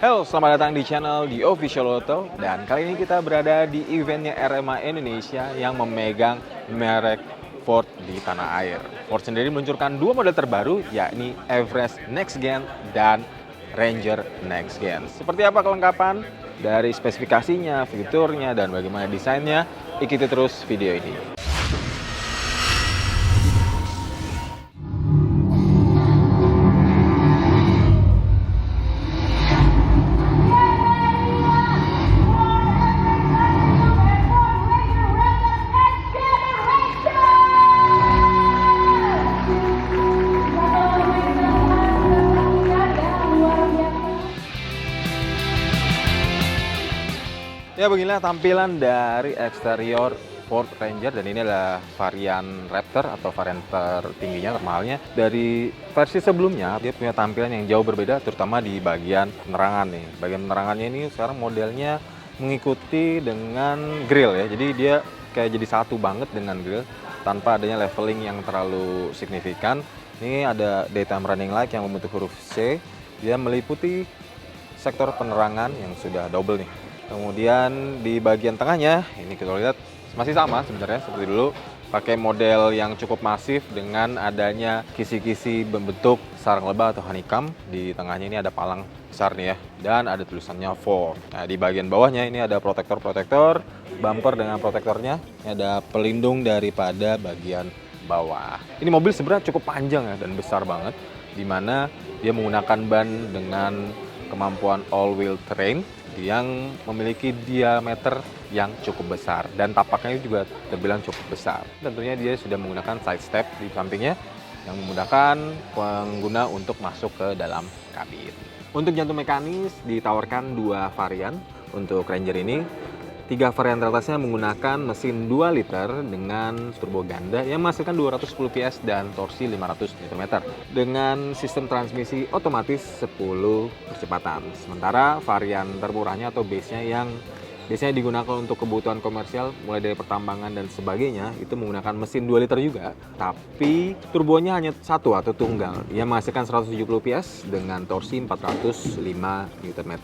Halo, selamat datang di channel The Official Auto. Dan kali ini kita berada di eventnya RMA Indonesia yang memegang merek Ford di tanah air. Ford sendiri meluncurkan dua model terbaru, yakni Everest Next Gen dan Ranger Next Gen. Seperti apa kelengkapan dari spesifikasinya, fiturnya, dan bagaimana desainnya? Ikuti terus video ini. Ya, beginilah tampilan dari eksterior Ford Ranger, dan ini adalah varian Raptor atau varian tertingginya, termahalnya. Dari versi sebelumnya dia punya tampilan yang jauh berbeda, terutama di bagian penerangan nih. Bagian penerangannya ini sekarang modelnya mengikuti dengan grill ya. Jadi dia kayak jadi satu banget dengan grill tanpa adanya leveling yang terlalu signifikan. Ini ada daytime running light yang membentuk huruf C. Dia meliputi sektor penerangan yang sudah double nih. Kemudian di bagian tengahnya, ini kita lihat masih sama sebenarnya seperti dulu. Pakai model yang cukup masif dengan adanya kisi-kisi berbentuk sarang lebah atau honeycomb. Di tengahnya ini ada palang besar nih ya. Dan ada tulisannya Ford. Nah, di bagian bawahnya ini ada protektor-protektor, bumper dengan protektornya. Ini ada pelindung daripada bagian bawah. Ini mobil sebenarnya cukup panjang ya dan besar banget. Dimana dia menggunakan ban dengan kemampuan all-wheel terrain yang memiliki diameter yang cukup besar dan tapaknya juga terbilang cukup besar. Tentunya dia sudah menggunakan side step di sampingnya yang memudahkan pengguna untuk masuk ke dalam kabin. Untuk jantung mekanis ditawarkan dua varian untuk Ranger ini. Tiga varian teratasnya menggunakan mesin 2 liter dengan turbo ganda yang menghasilkan 210 PS dan torsi 500 Nm dengan sistem transmisi otomatis 10 percepatan. Sementara varian termurahnya atau base-nya yang biasanya digunakan untuk kebutuhan komersial mulai dari pertambangan dan sebagainya itu menggunakan mesin 2 liter juga, tapi turbonya hanya satu atau tunggal yang menghasilkan 170 PS dengan torsi 405 Nm.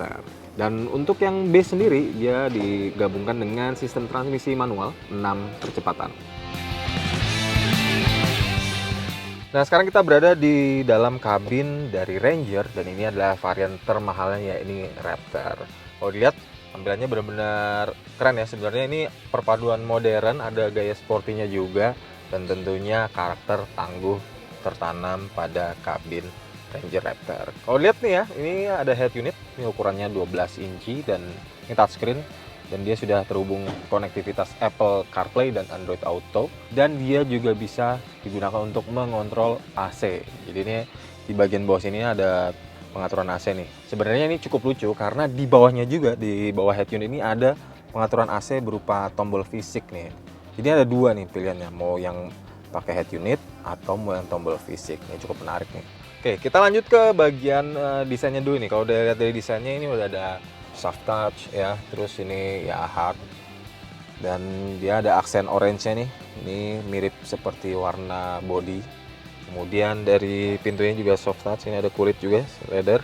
Dan untuk yang base sendiri dia digabungkan dengan sistem transmisi manual 6 percepatan. Nah, sekarang kita berada di dalam kabin dari Ranger dan ini adalah varian termahalnya, yakni Raptor. Kalau dilihat tampilannya benar-benar keren ya. Sebenarnya ini perpaduan modern, ada gaya sportinya juga, dan tentunya karakter tangguh tertanam pada kabin Ranger Raptor. Kalau lihat nih ya, ini ada head unit, ini ukurannya 12 inci dan ini touchscreen, dan dia sudah terhubung konektivitas Apple CarPlay dan Android Auto, dan dia juga bisa digunakan untuk mengontrol AC. Jadi ini di bagian bawah sini ada pengaturan AC nih. Sebenarnya ini cukup lucu karena di bawahnya juga, di bawah head unit ini ada pengaturan AC berupa tombol fisik nih. Jadi ada dua nih pilihannya, mau yang pakai head unit atau mau yang tombol fisik. Ini cukup menarik nih. Oke, kita lanjut ke bagian desainnya dulu nih. Kalau dilihat dari desainnya ini udah ada soft touch ya, terus ini ya hard, dan dia ada aksen orange-nya nih. Ini mirip seperti warna body. Kemudian dari pintunya juga soft touch, ini ada kulit juga, leather.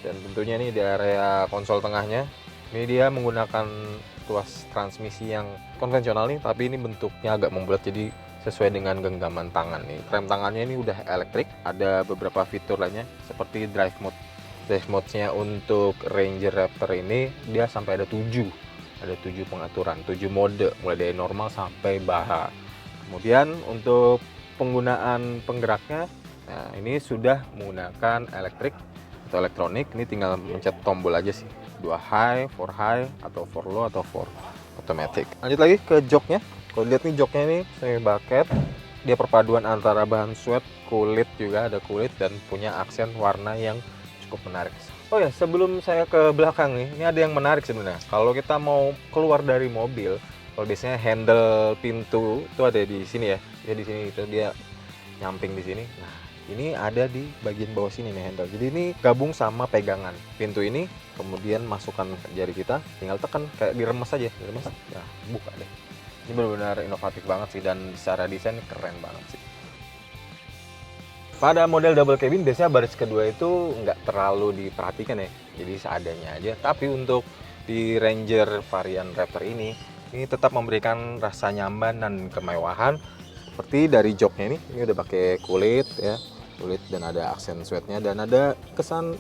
Dan tentunya nih di area konsol tengahnya, ini dia menggunakan tuas transmisi yang konvensional nih, tapi ini bentuknya agak membulat jadi sesuai dengan genggaman tangan nih. Rem tangannya ini udah elektrik, ada beberapa fitur lainnya seperti drive mode. Drive mode-nya untuk Ranger Raptor ini dia sampai ada 7. Ada 7 pengaturan, 7 mode mulai dari normal sampai baha. Kemudian untuk penggunaan penggeraknya, nah ini sudah menggunakan elektrik atau elektronik. Ini tinggal mencet tombol aja sih, 2 high, 4 high, atau 4 low, atau 4 automatic. Lanjut lagi ke joknya. Kalau lihat nih joknya ini semi bucket, dia perpaduan antara bahan sweat, kulit juga ada kulit, dan punya aksen warna yang cukup menarik. Oh ya, sebelum saya ke belakang nih, ini ada yang menarik sebenarnya. Kalau kita mau keluar dari mobil, kalau biasanya handle pintu itu ada di sini ya, dia di sini itu dia nyamping di sini. Nah, ini ada di bagian bawah sini nih handle. Jadi ini gabung sama pegangan pintu ini, kemudian masukkan jari kita, tinggal tekan kayak diremes aja, diremes. Nah, buka deh. Ini benar-benar inovatif banget sih, dan secara desain keren banget sih. Pada model double cabin biasanya baris kedua itu nggak terlalu diperhatikan ya, jadi seadanya aja. Tapi untuk di Ranger varian Raptor ini tetap memberikan rasa nyaman dan kemewahan. Seperti dari joknya ini udah pakai kulit ya, kulit dan ada aksen sweatnya dan ada kesan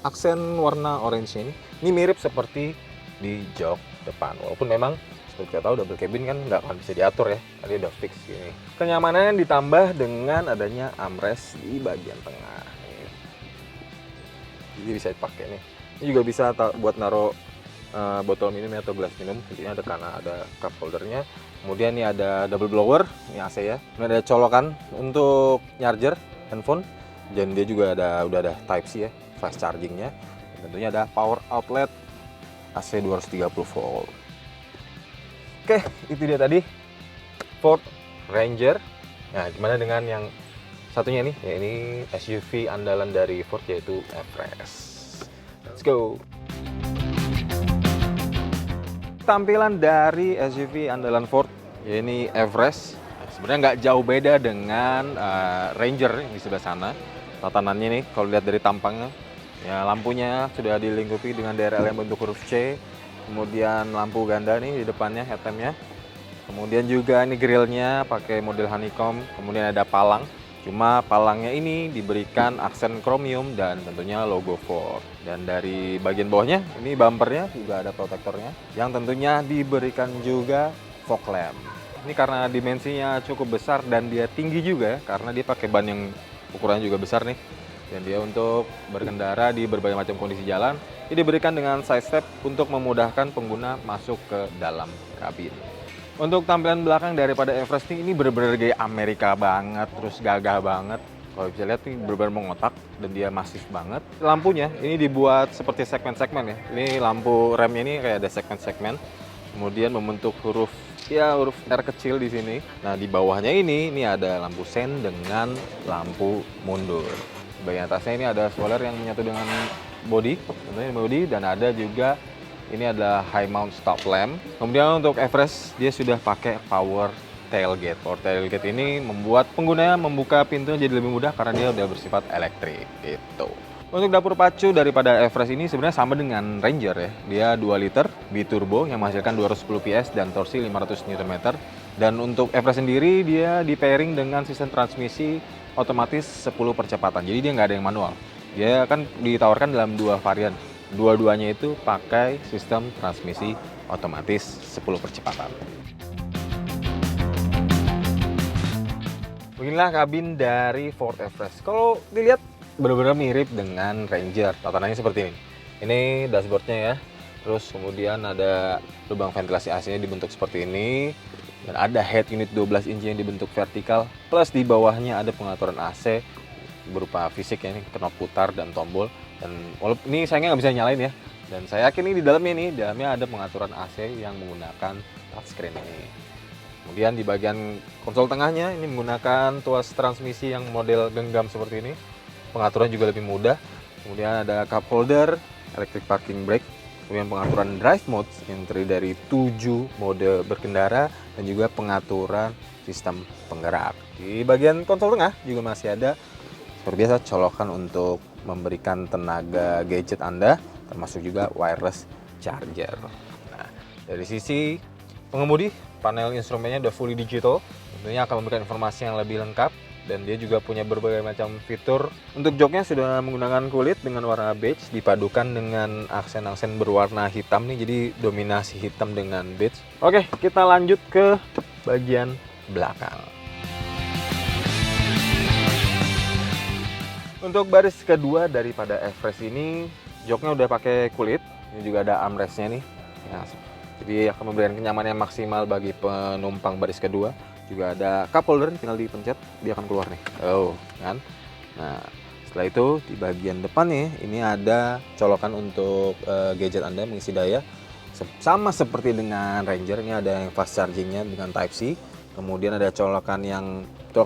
aksen warna orange ini. Ini mirip seperti di jok depan, walaupun memang seperti kita tahu double cabin kan nggak akan bisa diatur ya, tadi udah fix gini. Kenyamanan ditambah dengan adanya armrest di bagian tengah nih. Jadi bisa dipakai nih. Ini juga bisa buat naruh botol minum atau gelas minum. Intinya ada karena ada cup holdernya. Kemudian ini ada double blower, ini AC ya. Ini ada colokan untuk charger handphone. Dan dia juga udah ada Type C ya, fast chargingnya. Dan tentunya ada power outlet AC 230 volt. Oke, itu dia tadi Ford Ranger. Nah, gimana dengan yang satunya nih? Ya, ini SUV andalan dari Ford yaitu Everest. Let's go. Tampilan dari SUV andalan Ford, ya ini Everest. Sebenarnya nggak jauh beda dengan Ranger yang di sebelah sana. Tatanannya nih, kalau lihat dari tampangnya, ya lampunya sudah dilingkupi dengan DRL yang bentuk huruf C. Kemudian lampu ganda nih di depannya, headlampnya. Kemudian juga ini grillnya pakai model honeycomb. Kemudian ada palang. Cuma palangnya ini diberikan aksen chromium dan tentunya logo Ford. Dan dari bagian bawahnya ini bumpernya juga ada protektornya. Yang tentunya diberikan juga fog lamp. Ini karena dimensinya cukup besar dan dia tinggi juga karena dia pakai ban yang ukurannya juga besar nih. Dan dia untuk berkendara di berbagai macam kondisi jalan. Ini diberikan dengan side step untuk memudahkan pengguna masuk ke dalam kabin. Untuk tampilan belakang daripada Everest ini benar-benar gaya Amerika banget, terus gagah banget. Kalau bisa lihat nih benar-benar mengotak dan dia masif banget. Lampunya ini dibuat seperti segmen-segmen ya. Ini lampu remnya ini kayak ada segmen-segmen. Kemudian membentuk huruf R kecil di sini. Nah, di bawahnya ini ada lampu sen dengan lampu mundur. Bagian atasnya ini ada spoiler yang menyatu dengan body, tentunya body, dan ada juga ini adalah high mount stop lamp. Kemudian untuk Everest dia sudah pakai power tailgate. Power tailgate ini membuat penggunanya membuka pintu jadi lebih mudah karena dia udah bersifat elektrik gitu. Untuk dapur pacu daripada Everest ini sebenarnya sama dengan Ranger ya. Dia 2 liter biturbo yang menghasilkan 210 PS dan torsi 500 Nm. Dan untuk Everest sendiri dia di pairing dengan sistem transmisi otomatis 10 percepatan. Jadi dia nggak ada yang manual. Dia kan ditawarkan dalam 2 varian. Dua-duanya itu pakai sistem transmisi otomatis 10 percepatan. Beginilah kabin dari Ford Everest. Kalau dilihat benar-benar mirip dengan Ranger. Tatanannya seperti ini. Ini dashboardnya ya. Terus kemudian ada lubang ventilasi AC-nya dibentuk seperti ini. Dan ada head unit 12 inci yang dibentuk vertikal. Plus di bawahnya ada pengaturan AC berupa fisik ya, ini knob putar dan tombol. Dan walaupun ini sayangnya nggak bisa nyalain ya. Dan saya yakin ini di dalamnya ada pengaturan AC yang menggunakan touchscreen ini. Kemudian di bagian konsol tengahnya ini menggunakan tuas transmisi yang model genggam seperti ini. Pengaturan juga lebih mudah. Kemudian ada cup holder, electric parking brake, kemudian pengaturan drive mode yang terdiri dari 7 mode berkendara dan juga pengaturan sistem penggerak. Di bagian konsol tengah juga masih ada seperti biasa colokan untuk memberikan tenaga gadget Anda, termasuk juga wireless charger. Nah, dari sisi pengemudi, panel instrumennya udah fully digital, tentunya akan memberikan informasi yang lebih lengkap. Dan dia juga punya berbagai macam fitur. Untuk joknya sudah menggunakan kulit dengan warna beige dipadukan dengan aksen-aksen berwarna hitam nih, jadi dominasi hitam dengan beige. Oke, kita lanjut ke bagian belakang. Untuk baris kedua daripada Everest ini, joknya udah pakai kulit. Ini juga ada armrestnya nih. Ya, jadi akan memberikan kenyamanan yang maksimal bagi penumpang baris kedua. Juga ada cup holder, tinggal dipencet dia akan keluar nih. Oh, kan? Nah, setelah itu di bagian depan nih ini ada colokan untuk gadget Anda mengisi daya. Sama seperti dengan Ranger, ini ada yang fast chargingnya dengan Type C. Kemudian ada colokan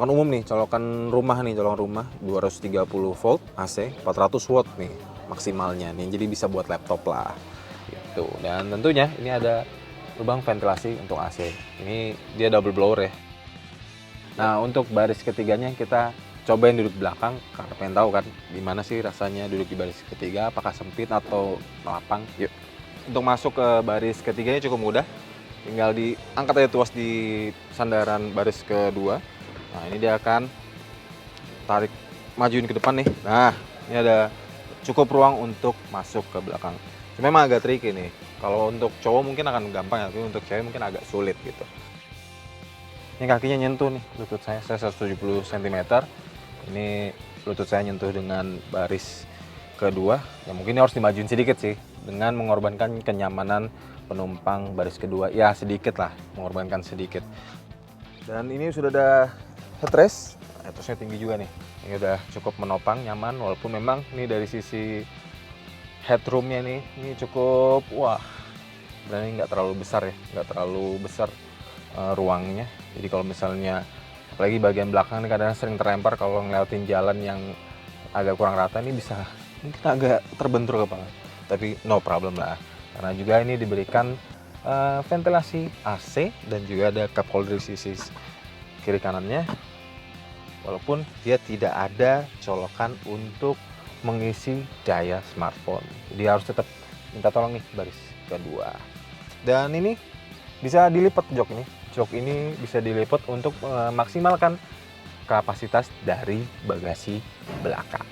umum nih, colokan rumah 230 volt AC, 400 watt nih maksimalnya nih. Jadi bisa buat laptop lah. Gitu. Dan tentunya ini ada lubang ventilasi untuk AC. Ini dia double blower ya. Nah, untuk baris ketiganya kita cobain duduk belakang karena pengen tahu kan gimana sih rasanya duduk di baris ketiga, apakah sempit atau lapang. Yuk. Untuk masuk ke baris ketiganya cukup mudah. Tinggal diangkat aja tuas di sandaran baris kedua. Nah, ini dia akan tarik majuin ke depan nih. Nah, ini ada cukup ruang untuk masuk ke belakang. Memang agak tricky nih. Kalau untuk cowok mungkin akan gampang ya, tapi untuk cewek mungkin agak sulit gitu. Ini kakinya nyentuh nih lutut saya 170 cm. Ini lutut saya nyentuh dengan baris kedua. Ya mungkin ini harus dimajuin sedikit sih dengan mengorbankan kenyamanan penumpang baris kedua. Ya sedikit lah, mengorbankan sedikit. Dan ini sudah ada headrest. Headrestnya tinggi juga nih. Ini udah cukup menopang, nyaman. Walaupun memang ini dari sisi headroomnya nih, ini cukup, wah, berarti nggak terlalu besar ya, nggak terlalu besar ruangnya. Jadi kalau misalnya apalagi bagian belakang ini kadang sering terlempar kalau ngelewatin jalan yang agak kurang rata, ini bisa mungkin agak terbentur kepala. Tapi no problem lah, karena juga ini diberikan ventilasi AC dan juga ada cup holder di sisi kiri kanannya. Walaupun dia tidak ada colokan untuk mengisi daya smartphone, jadi harus tetap minta tolong nih baris kedua. Dan ini bisa dilipat jok ini. Jok ini bisa dilipat untuk memaksimalkan kapasitas dari bagasi belakang.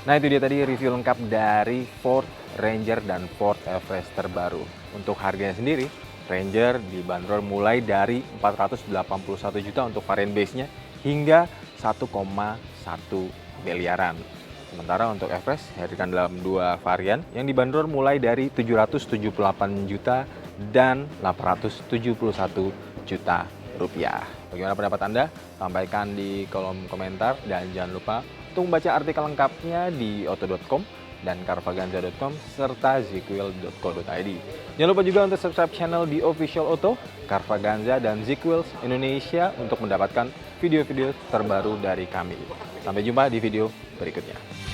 Nah, itu dia tadi review lengkap dari Ford Ranger dan Ford Everest terbaru. Untuk harganya sendiri, Ranger dibanderol mulai dari 481 juta untuk varian base-nya hingga 1,1 miliaran. Sementara untuk Everest dihadirkan dalam dua varian yang dibanderol mulai dari 778 juta dan 871 juta rupiah. Bagaimana pendapat Anda? Sampaikan di kolom komentar dan jangan lupa untuk membaca artikel lengkapnya di auto.com dan carvaganza.com serta zikwil.co.id. Jangan lupa juga untuk subscribe channel di Official Auto, Carvaganza dan Zikwil Indonesia untuk mendapatkan video-video terbaru dari kami. Sampai jumpa di video berikutnya.